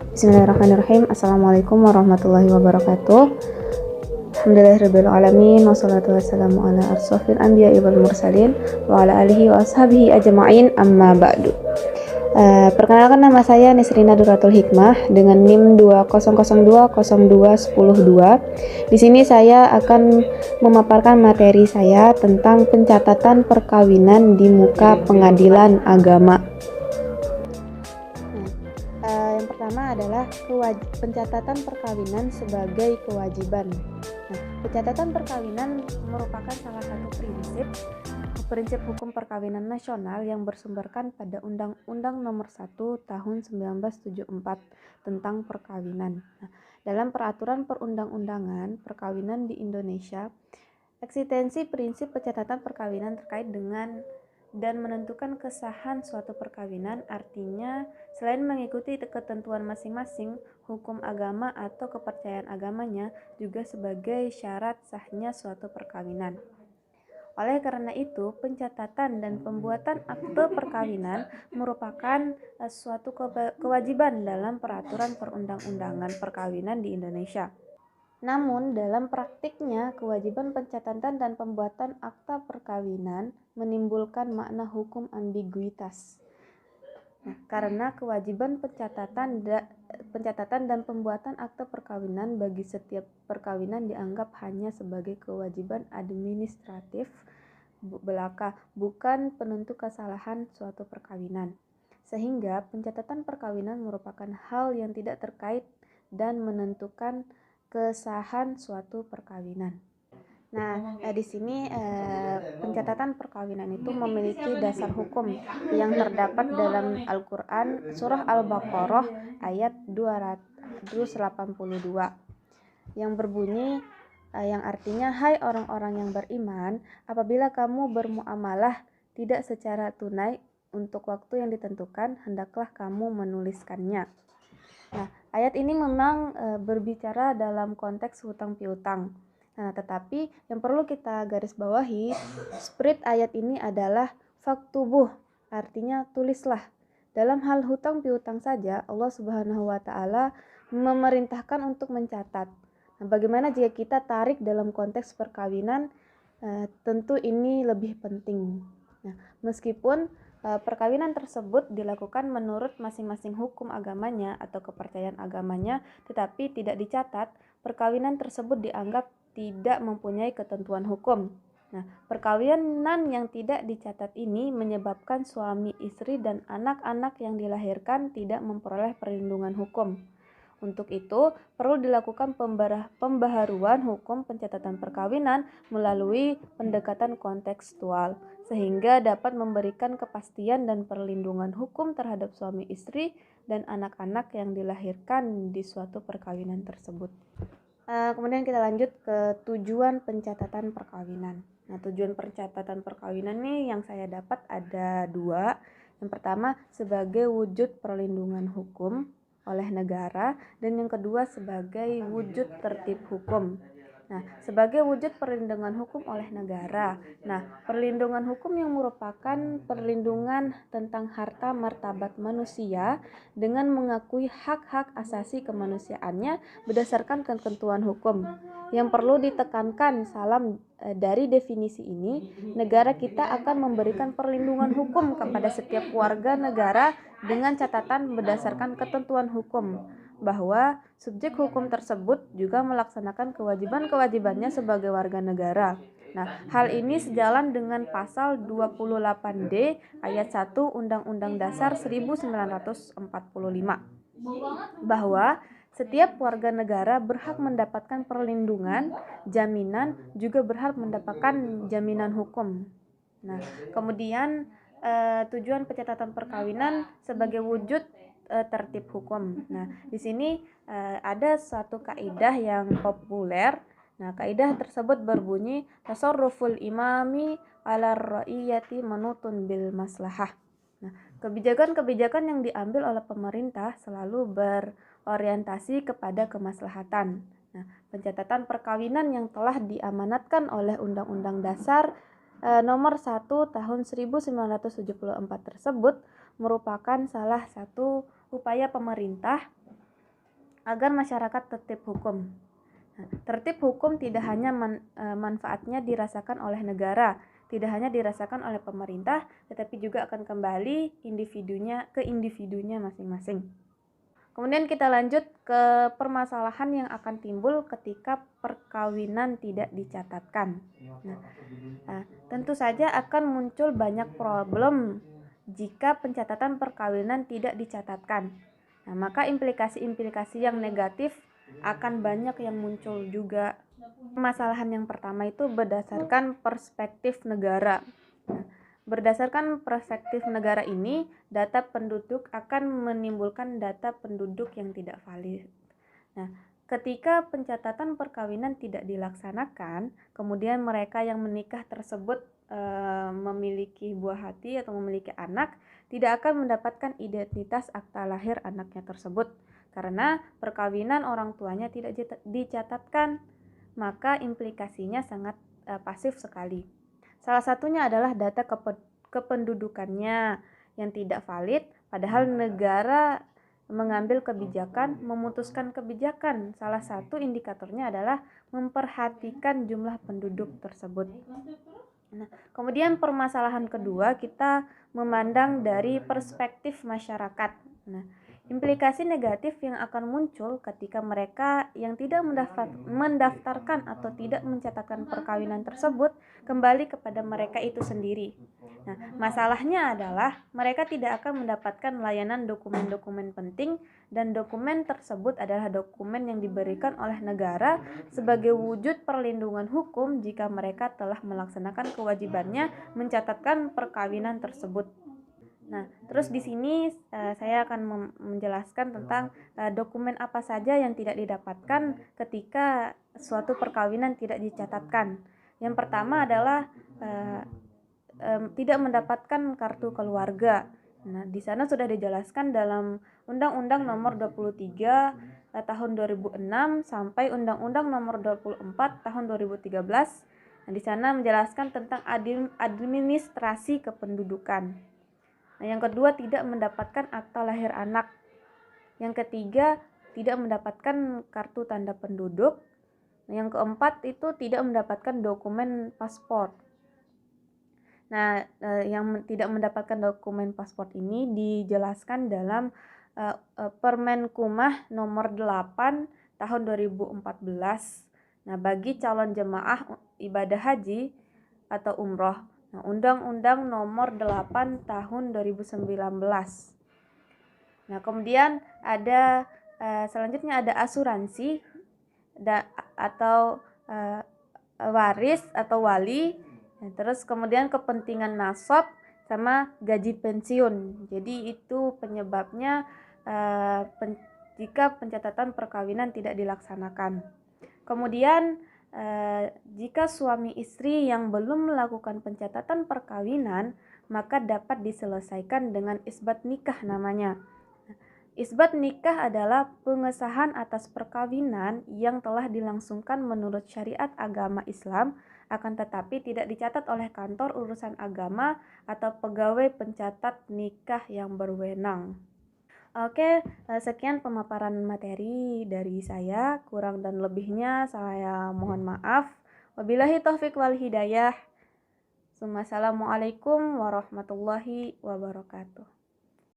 Bismillahirrahmanirrahim. Assalamualaikum warahmatullahi wabarakatuh. Alhamdulillahirabbil alamin wassalatu wassalamu ala asyrofil anbiya'i wal mursalin wa ala alihi wa ashabihi ajma'in amma ba'du. Perkenalkan, nama saya Nisrina Duratul Hikmah dengan NIM 2002021002. Di sini saya akan memaparkan materi saya tentang pencatatan perkawinan di muka pengadilan agama. Yang pertama adalah pencatatan perkawinan sebagai kewajiban. Pencatatan perkawinan merupakan salah satu prinsip hukum perkawinan nasional yang bersumberkan pada Undang-Undang Nomor 1 Tahun 1974 tentang perkawinan. Dalam peraturan perundang-undangan perkawinan di Indonesia, eksistensi prinsip pencatatan perkawinan terkait dengan dan menentukan kesahan suatu perkawinan, artinya selain mengikuti ketentuan masing-masing hukum agama atau kepercayaan agamanya, juga sebagai syarat sahnya suatu perkawinan. Oleh karena itu, pencatatan dan pembuatan akte perkawinan merupakan suatu kewajiban dalam peraturan perundang-undangan perkawinan di Indonesia. Namun, dalam praktiknya, kewajiban pencatatan dan pembuatan akta perkawinan menimbulkan makna hukum ambiguitas. Karena kewajiban pencatatan dan pembuatan akta perkawinan bagi setiap perkawinan dianggap hanya sebagai kewajiban administratif belaka, bukan penentu kesalahan suatu perkawinan. Sehingga pencatatan perkawinan merupakan hal yang tidak terkait dan menentukan kesahan suatu perkawinan. Di sini pencatatan perkawinan itu memiliki dasar hukum yang terdapat dalam Al-Quran surah Al-Baqarah ayat 282 yang berbunyi yang artinya, hai orang-orang yang beriman, apabila kamu bermuamalah tidak secara tunai untuk waktu yang ditentukan, hendaklah kamu menuliskannya. Ayat ini memang berbicara dalam konteks hutang piutang. Tetapi yang perlu kita garis bawahi, spirit ayat ini adalah faktubuh, artinya tulislah. Dalam hal hutang piutang saja, Allah Subhanahu wa Ta'ala memerintahkan untuk mencatat. Bagaimana jika kita tarik dalam konteks perkawinan? Tentu ini lebih penting. Meskipun perkawinan tersebut dilakukan menurut masing-masing hukum agamanya atau kepercayaan agamanya, tetapi tidak dicatat, perkawinan tersebut dianggap tidak mempunyai ketentuan hukum. Perkawinan yang tidak dicatat ini menyebabkan suami istri dan anak-anak yang dilahirkan tidak memperoleh perlindungan hukum. Untuk itu, perlu dilakukan pembaharuan hukum pencatatan perkawinan melalui pendekatan kontekstual, sehingga dapat memberikan kepastian dan perlindungan hukum terhadap suami istri dan anak-anak yang dilahirkan di suatu perkawinan tersebut. Kemudian kita lanjut ke tujuan pencatatan perkawinan. Tujuan pencatatan perkawinan ini yang saya dapat ada dua. Yang pertama, sebagai wujud perlindungan hukum oleh negara, dan yang kedua sebagai wujud tertib hukum. Sebagai wujud perlindungan hukum oleh negara. Perlindungan hukum yang merupakan perlindungan tentang harta martabat manusia dengan mengakui hak-hak asasi kemanusiaannya berdasarkan ketentuan hukum. Yang perlu ditekankan dari definisi ini, negara kita akan memberikan perlindungan hukum kepada setiap warga negara dengan catatan berdasarkan ketentuan hukum bahwa subjek hukum tersebut juga melaksanakan kewajiban-kewajibannya sebagai warga negara. Hal ini sejalan dengan pasal 28D ayat 1 Undang-Undang Dasar 1945 bahwa setiap warga negara berhak mendapatkan perlindungan, jaminan, juga berhak mendapatkan jaminan hukum. Kemudian tujuan pencatatan perkawinan sebagai wujud tertib hukum. Di sini ada suatu kaidah yang populer. Kaidah tersebut berbunyi tasarruful imami ala ra'iyati manutun bil maslahah. Kebijakan-kebijakan yang diambil oleh pemerintah selalu berorientasi kepada kemaslahatan. Pencatatan perkawinan yang telah diamanatkan oleh Undang-Undang Dasar Nomor 1 Tahun 1974 tersebut merupakan salah satu upaya pemerintah agar masyarakat tertib hukum. Nah, tertib hukum tidak hanya manfaatnya dirasakan oleh negara, tidak hanya dirasakan oleh pemerintah, tetapi juga akan kembali ke individunya masing-masing. Kemudian kita lanjut ke permasalahan yang akan timbul ketika perkawinan tidak dicatatkan. Nah, tentu saja akan muncul banyak problem jika pencatatan perkawinan tidak dicatatkan. Nah, maka implikasi-implikasi yang negatif akan banyak yang muncul juga. Permasalahan yang pertama itu berdasarkan perspektif negara. Nah, berdasarkan perspektif negara ini, data penduduk akan menimbulkan data penduduk yang tidak valid. Nah, ketika pencatatan perkawinan tidak dilaksanakan, kemudian mereka yang menikah tersebut memiliki buah hati atau memiliki anak, tidak akan mendapatkan identitas akta lahir anaknya tersebut karena perkawinan orang tuanya tidak dicatatkan, maka implikasinya sangat pasif sekali. Salah satunya adalah data kependudukannya yang tidak valid, padahal negara mengambil kebijakan, memutuskan kebijakan. Salah satu indikatornya adalah memperhatikan jumlah penduduk tersebut. Nah, kemudian permasalahan kedua, kita memandang dari perspektif masyarakat. Nah, implikasi negatif yang akan muncul ketika mereka yang tidak mendaftarkan atau tidak mencatatkan perkawinan tersebut kembali kepada mereka itu sendiri. Nah, masalahnya adalah mereka tidak akan mendapatkan layanan dokumen-dokumen penting, dan dokumen tersebut adalah dokumen yang diberikan oleh negara sebagai wujud perlindungan hukum jika mereka telah melaksanakan kewajibannya mencatatkan perkawinan tersebut. Nah, terus di sini saya akan menjelaskan tentang dokumen apa saja yang tidak didapatkan ketika suatu perkawinan tidak dicatatkan. Yang pertama adalah tidak mendapatkan kartu keluarga. Nah, di sana sudah dijelaskan dalam Undang-Undang Nomor 23 tahun 2006 sampai Undang-Undang Nomor 24 tahun 2013. Nah, di sana menjelaskan tentang administrasi kependudukan. Nah, yang kedua, tidak mendapatkan akta lahir anak. Yang ketiga, tidak mendapatkan kartu tanda penduduk. Nah, yang keempat itu tidak mendapatkan dokumen paspor. Nah, yang tidak mendapatkan dokumen paspor ini dijelaskan dalam Permenkumham nomor 8 tahun 2014. Nah, bagi calon jemaah ibadah haji atau umroh. Nah, Undang-Undang nomor 8 tahun 2019. Nah, kemudian ada selanjutnya ada asuransi atau waris atau wali. Nah, terus kemudian kepentingan nasab sama gaji pensiun. Jadi itu penyebabnya jika pencatatan perkawinan tidak dilaksanakan. Kemudian jika suami istri yang belum melakukan pencatatan perkawinan, maka dapat diselesaikan dengan isbat nikah namanya. Isbat nikah adalah pengesahan atas perkawinan yang telah dilangsungkan menurut syariat agama Islam, akan tetapi tidak dicatat oleh kantor urusan agama atau pegawai pencatat nikah yang berwenang. Oke, sekian pemaparan materi dari saya. Kurang dan lebihnya saya mohon maaf. Wabillahi taufik wal hidayah. Assalamualaikum warahmatullahi wabarakatuh.